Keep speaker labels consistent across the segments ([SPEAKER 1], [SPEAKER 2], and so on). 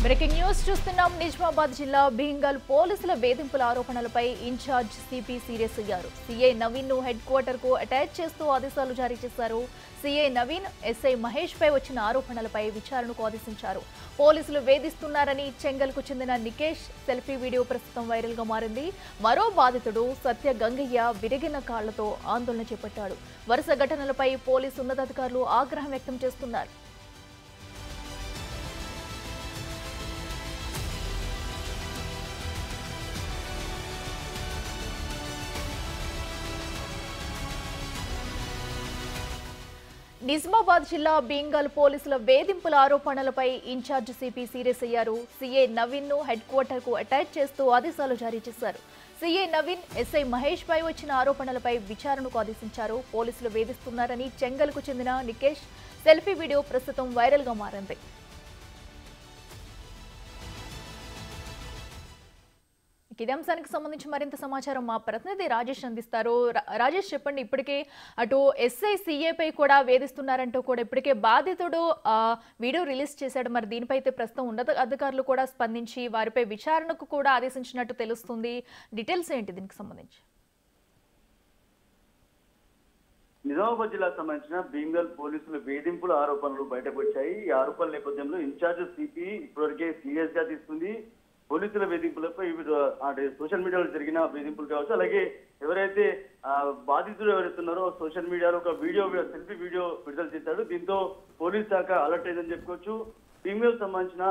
[SPEAKER 1] Breaking news చూస్తున్నాం. నిజామాబాద్ జిల్లా భీంగల్ పోలీసుల వేధింపుల ఆరోపణలపై ఇన్ఛార్జ్ సిపి సీరియస్ అయ్యారు. సీఐ నవీన్ ను హెడ్ క్వార్టర్ కు అటాచ్ చేస్తూ ఆదేశాలు జారీ చేశారు. సీఐ నవీన్ ఎస్ఐ మహేష్ పై వచ్చిన ఆరోపణలపై విచారణకు ఆదేశించారు. పోలీసులు వేధిస్తున్నారని చెంగల్ కు చెందిన నికేష్ సెల్ఫీ వీడియో ప్రస్తుతం వైరల్ గా మారింది. మరో బాధితుడు సత్య గంగయ్య విరిగిన కాళ్లతో ఆందోళన చేపట్టాడు. వరుస ఘటనలపై పోలీసు ఉన్నతాధికారులు ఆగ్రహం వ్యక్తం చేస్తున్నారు. నిజామాబాద్ జిల్లా భీంగల్ పోలీసుల వేధింపుల ఆరోపణలపై ఇన్ఛార్జ్ సిపి సీరియస్ అయ్యారు. సీఐ నవీన్ ను హెడ్ క్వార్టర్ కు అటాచ్ చేస్తూ ఆదేశాలు జారీ చేశారు. సీఐ నవీన్ ఎస్ఐ మహేష్ పై వచ్చిన ఆరోపణలపై విచారణకు ఆదేశించారు. పోలీసులు వేధిస్తున్నారని చెంగల్ కు చెందిన నికేష్ సెల్ఫీ వీడియో ప్రస్తుతం వైరల్ గా మారింది. ఇదే అంశానికి సంబంధించి మరింత సమాచారం మా ప్రతినిధి రాజేష్ అందిస్తారు. రాజేష్, చెప్పండి. ఇప్పటికే అటు ఎస్ఐ సీఏపై కూడా వేధిస్తున్నారంటూ కూడా ఇప్పటికే బాధితుడు వీడియో రిలీజ్ చేశాడు. మరి దీనిపై అయితే ప్రస్తుతం ఉన్నత అధికారులు కూడా స్పందించి వారిపై విచారణకు కూడా ఆదేశించినట్టు తెలుస్తుంది. డీటెయిల్స్ ఏంటి దీనికి సంబంధించి?
[SPEAKER 2] నిజామాబాద్ జిల్లాకు సంబంధించిన భీంగల్ పోలీసుల వేధింపుల ఆరోపణలు బయటకు వచ్చాయి. ఈ ఆరోపణల నేపథ్యంలో ఇన్ఛార్జ్ సిపి ఇప్పటివరకే సీరియస్ గా తీసుకుంది. పోలీసుల వేధింపులపై అంటే సోషల్ మీడియాలో జరిగిన వేధింపులు కావచ్చు, అలాగే ఎవరైతే బాధితులు ఎవరైతున్నారో సోషల్ మీడియాలో ఒక సెల్ఫీ వీడియో విడుదల చేశాడు. దీంతో పోలీస్ శాఖ అలర్ట్ అయిందని చెప్పుకోవచ్చు. భీంగల్ సంబంధించిన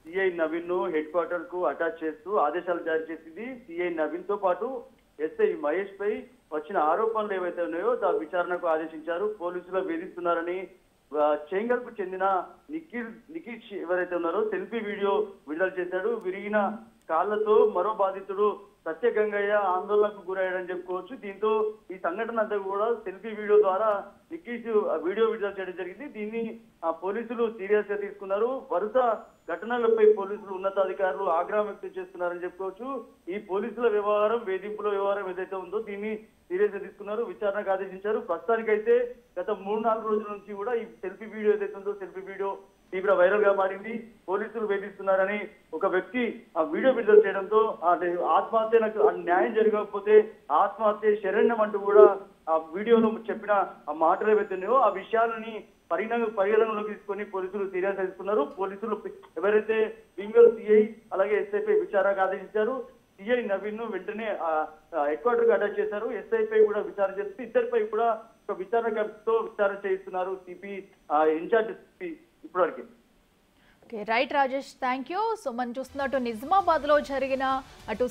[SPEAKER 2] సిఐ నవీన్ ను హెడ్ క్వార్టర్ కు అటాచ్ చేస్తూ ఆదేశాలు జారీ చేసింది. సిఐ నవీన్ తో పాటు ఎస్ఐ మహేష్ పై వచ్చిన ఆరోపణలు ఏవైతే ఉన్నాయో విచారణకు ఆదేశించారు. పోలీసులు వేధిస్తున్నారని చెంగల్ కు చెందిన నిఖిష్ ఎవరైతే ఉన్నారో సెల్ఫీ వీడియో విడుదల చేశాడు. విరిగిన కాళ్లతో మరో బాధితుడు సత్య గంగయ్య ఆందోళనకు గురయ్యాడని చెప్పుకోవచ్చు. దీంతో ఈ సంఘటన అంతా కూడా సెల్ఫీ వీడియో ద్వారా నిఖిష్ వీడియో విడుదల చేయడం జరిగింది. దీన్ని పోలీసులు సీరియస్ గా తీసుకున్నారు. వరుస ఘటనలపై పోలీసులు ఉన్నతాధికారులు ఆగ్రహం వ్యక్తం చేస్తున్నారని చెప్పుకోవచ్చు. ఈ పోలీసుల వ్యవహారం, వేధింపుల వ్యవహారం ఏదైతే ఉందో దీన్ని సీరియస్ గా తీసుకున్నారు, విచారణకు ఆదేశించారు. ప్రస్తుతానికైతే గత 3-4 రోజుల నుంచి కూడా ఈ సెల్ఫీ వీడియో ఏదైతే ఉందో సెల్ఫీ వీడియో తీవ్ర వైరల్ గా మారింది. పోలీసులు వేధిస్తున్నారని ఒక వ్యక్తి ఆ వీడియో విడుదల చేయడంతో ఆత్మహత్య, నాకు న్యాయం జరగకపోతే ఆత్మహత్య శరణ్యం అంటూ కూడా ఆ వీడియోలో చెప్పిన ఆ మాటలు ఏవైతే ఉన్నాయో ఆ విషయాలని పరిగణనలోకి తీసుకొని పోలీసులు సీరియస్ తీసుకున్నారు. పోలీసులు ఎవరైతే భీంగల్ సిఐ అలాగే ఎస్ఐపై విచారణకు ఆదేశించారు. సిఐ నవీన్ ను వెంటనే హెడ్ క్వార్టర్ కు అటాచ్ చేశారు. ఎస్ఐపై కూడా విచారణ చేస్తూ ఇద్దరిపై కూడా ఒక విచారణ చేయిస్తున్నారు సిపి ఇన్ఛార్జ్ సిపి ఇప్పటివరకు.
[SPEAKER 1] Right Rajesh, thank you. So మనం చూస్తున్నట్టు నిజామాబాద్ లో జరిగిన అటు